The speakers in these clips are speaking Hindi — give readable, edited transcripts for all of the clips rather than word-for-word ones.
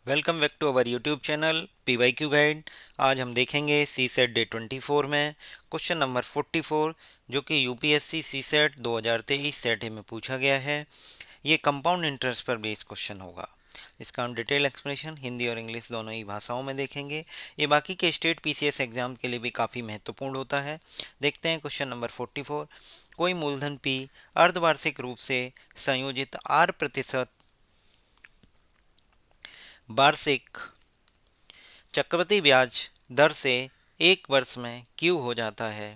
Welcome back to our YouTube channel PYQ guide. आज हम देखेंगे सी सेट डे 24 में क्वेश्चन नंबर 44 जो कि यूपीएससी सी सेट 2023 सेट में पूछा गया है। ये कंपाउंड इंटरेस्ट पर बेस्ड क्वेश्चन होगा। इसका हम डिटेल एक्सप्लेनेशन हिंदी और इंग्लिश दोनों ही भाषाओं में देखेंगे। ये बाकी के स्टेट पीसीएस एग्जाम के लिए भी काफ़ी महत्वपूर्ण होता है। देखते हैं क्वेश्चन नंबर 44। कोई मूलधन P अर्धवार्षिक रूप से संयोजित R% वार्षिक चक्रवृद्धि ब्याज दर से एक वर्ष में Q हो जाता है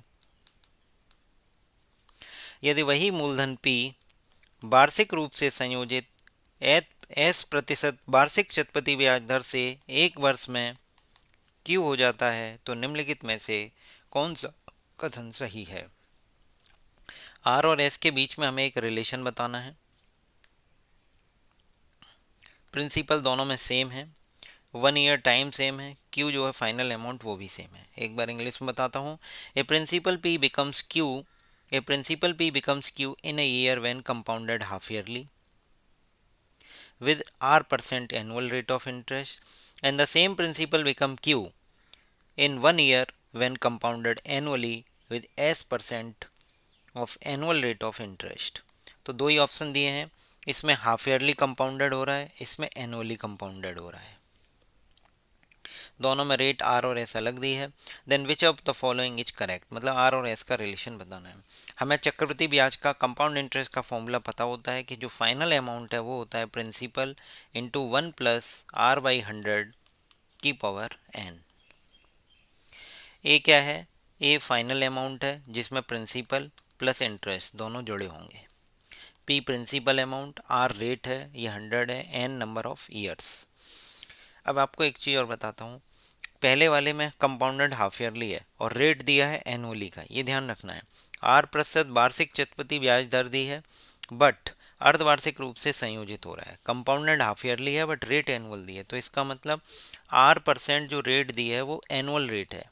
यदि वही मूलधन P वार्षिक रूप से संयोजित S% वार्षिक चक्रवृद्धि ब्याज दर से एक वर्ष में Q हो जाता है तो निम्नलिखित में से कौन सा कथन सही है। R और S के बीच में हमें एक रिलेशन बताना है। प्रिंसिपल दोनों में सेम है, 1 ईयर टाइम सेम है, क्यू जो है फाइनल अमाउंट वो भी सेम है। एक बार इंग्लिश में बताता हूँ। A principal P becomes Q in a year when compounded half yearly with R% annual rate of interest, and the same principal become Q in 1 year when compounded annually with S% of annual rate of interest। तो दो ही ऑप्शन दिए हैं, इसमें हाफ ईयरली कंपाउंडेड हो रहा है, इसमें एनुअली कंपाउंडेड हो रहा है। दोनों में रेट आर और एस अलग दी है। Then which of the following is correct, मतलब आर और एस का रिलेशन बताना है। हमें चक्रवृद्धि ब्याज का कंपाउंड इंटरेस्ट का फॉर्मूला पता होता है कि जो फाइनल अमाउंट है वो होता है प्रिंसिपल इंटू 1+R/100 की पावर n। ए क्या है, ए फाइनल अमाउंट है जिसमें प्रिंसिपल प्लस इंटरेस्ट दोनों जुड़े होंगे। P principal amount, R rate है, ये 100 है, एन नंबर ऑफ ईयर्स। अब आपको एक चीज़ और बताता हूँ। पहले वाले में कंपाउंडेड हाफ ईयरली है और रेट दिया है एनुअली का, ये ध्यान रखना है। R% वार्षिक चक्रवृद्धि ब्याज दर दी है बट अर्धवार्षिक रूप से संयोजित हो रहा है। कंपाउंडेड हाफ ईयरली है बट रेट एनुअल दी है, तो इसका मतलब R% जो रेट दी है वो एनुअल रेट है।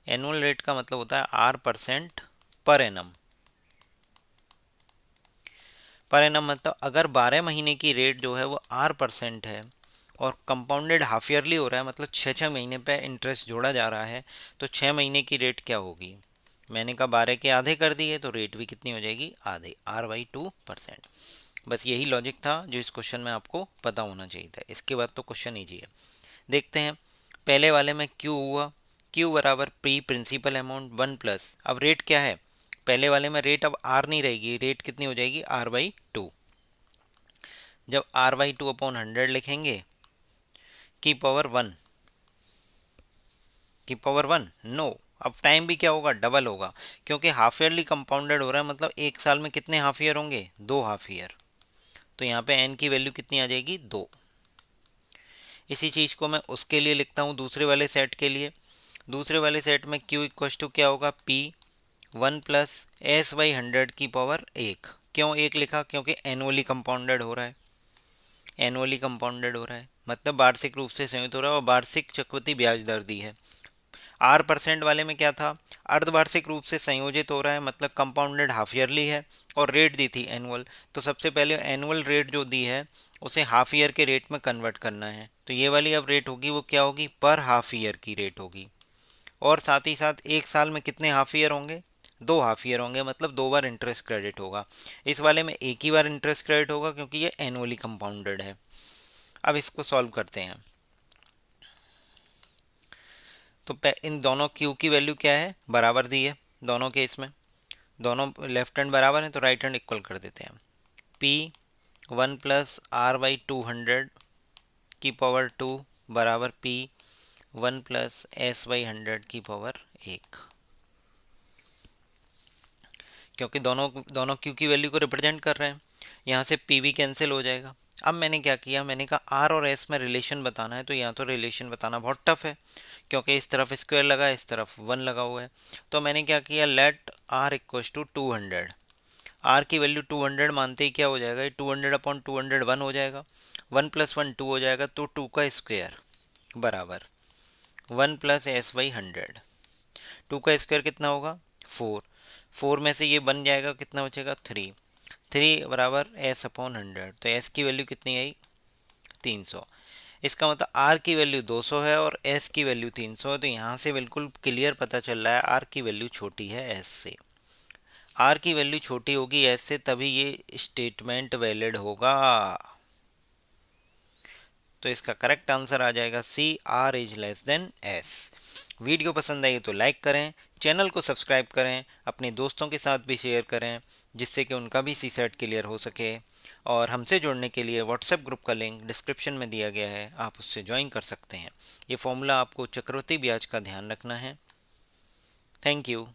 एनुअल रेट का मतलब होता है R% per annum. Per annum मतलब अगर 12 महीने की रेट जो है वो R% है और कंपाउंडेड हाफ ईयरली हो रहा है, मतलब 6-6 महीने पे इंटरेस्ट जोड़ा जा रहा है, तो 6 महीने की रेट क्या होगी। मैंने कहा 12 के आधे कर दिए तो रेट भी कितनी हो जाएगी, आधे, R/2%। बस यही लॉजिक था जो इस क्वेश्चन में आपको पता होना चाहिए था। इसके बाद तो क्वेश्चन ईजी है। देखते हैं। पहले वाले में Q हुआ, Q बराबर प्री प्रिंसिपल अमाउंट 1+, अब रेट क्या है, पहले वाले में रेट अब R नहीं रहेगी, रेट कितनी हो जाएगी, R/2। जब R/2/100 लिखेंगे की पावर 1, की पावर 1 नो, अब टाइम भी क्या होगा, डबल होगा, क्योंकि हाफ ईयरली कंपाउंडेड हो रहा है, मतलब एक साल में कितने हाफ ईयर होंगे, 2 हाफ ईयर। तो यहाँ पे n की वैल्यू कितनी आ जाएगी, 2। इसी चीज़ को मैं उसके लिए लिखता हूँ दूसरे वाले सेट के लिए। दूसरे वाले सेट में Q इक्व टू क्या होगा, P 1+S/100 की पावर 1। क्यों 1 लिखा, क्योंकि एनुअली कंपाउंडेड हो रहा है, एनुअली कंपाउंडेड हो रहा है मतलब वार्षिक रूप से संयुक्त हो रहा है और वार्षिक चक्रवृद्धि ब्याज दर दी है। R% वाले में क्या था, अर्धवार्षिक रूप से संयोजित हो रहा है मतलब कंपाउंडेड हाफ ईयरली है और रेट दी थी एनुअल। तो सबसे पहले एनुअल रेट जो दी है उसे हाफ ईयर के रेट में कन्वर्ट करना है, तो ये वाली अब रेट होगी वो क्या होगी, पर हाफ ईयर की रेट होगी। और साथ ही साथ एक साल में कितने हाफ ईयर होंगे, 2 हाफ ईयर होंगे, मतलब 2 बार इंटरेस्ट क्रेडिट होगा। इस वाले में एक ही बार इंटरेस्ट क्रेडिट होगा क्योंकि ये एनुअली कंपाउंडेड है। अब इसको सॉल्व करते हैं। तो इन दोनों क्यू की वैल्यू क्या है, बराबर दी है दोनों केस में, दोनों लेफ्ट हैंड बराबर है तो राइट हैंड इक्वल कर देते हैं। P 1+R/200 की पावर 2 बराबर P 1+S/100 की पावर 1। क्योंकि दोनों दोनों क्यू की वैल्यू को रिप्रेजेंट कर रहे हैं, यहाँ से पी भी कैंसिल हो जाएगा। अब मैंने क्या किया, मैंने कहा आर और एस में रिलेशन बताना है, तो यहाँ तो रिलेशन बताना बहुत टफ है क्योंकि इस तरफ स्क्वायर लगा इस तरफ 1 लगा हुआ है। तो मैंने क्या किया, let R equal to 200। R की वैल्यू 200 मानते ही क्या हो जाएगा, ये 200/200 1 हो जाएगा, 1+1 2 हो जाएगा, तो 2 का स्क्वायर बराबर 1+S/100। 2 का स्क्वायर कितना होगा, 4। 4 में से ये बन जाएगा, कितना बचेगा, 3। 3 बराबर S/100, तो S की वैल्यू कितनी आई, 300। इसका मतलब आर की वैल्यू 200 है और एस की वैल्यू 300 है, तो यहाँ से बिल्कुल क्लियर पता चल रहा है आर की वैल्यू छोटी है एस से। आर की वैल्यू छोटी होगी एस से तभी ये स्टेटमेंट वैलिड होगा। तो इसका करेक्ट आंसर आ जाएगा C, R is less than S. Video पसंद आई तो लाइक करें, चैनल को सब्सक्राइब करें, अपने दोस्तों के साथ भी शेयर करें जिससे कि उनका भी सी सेट क्लियर हो सके। और हमसे जुड़ने के लिए व्हाट्सएप ग्रुप का लिंक डिस्क्रिप्शन में दिया गया है, आप उससे ज्वाइन कर सकते हैं। ये फॉर्मूला आपको चक्रवृद्धि ब्याज का ध्यान रखना है। Thank you.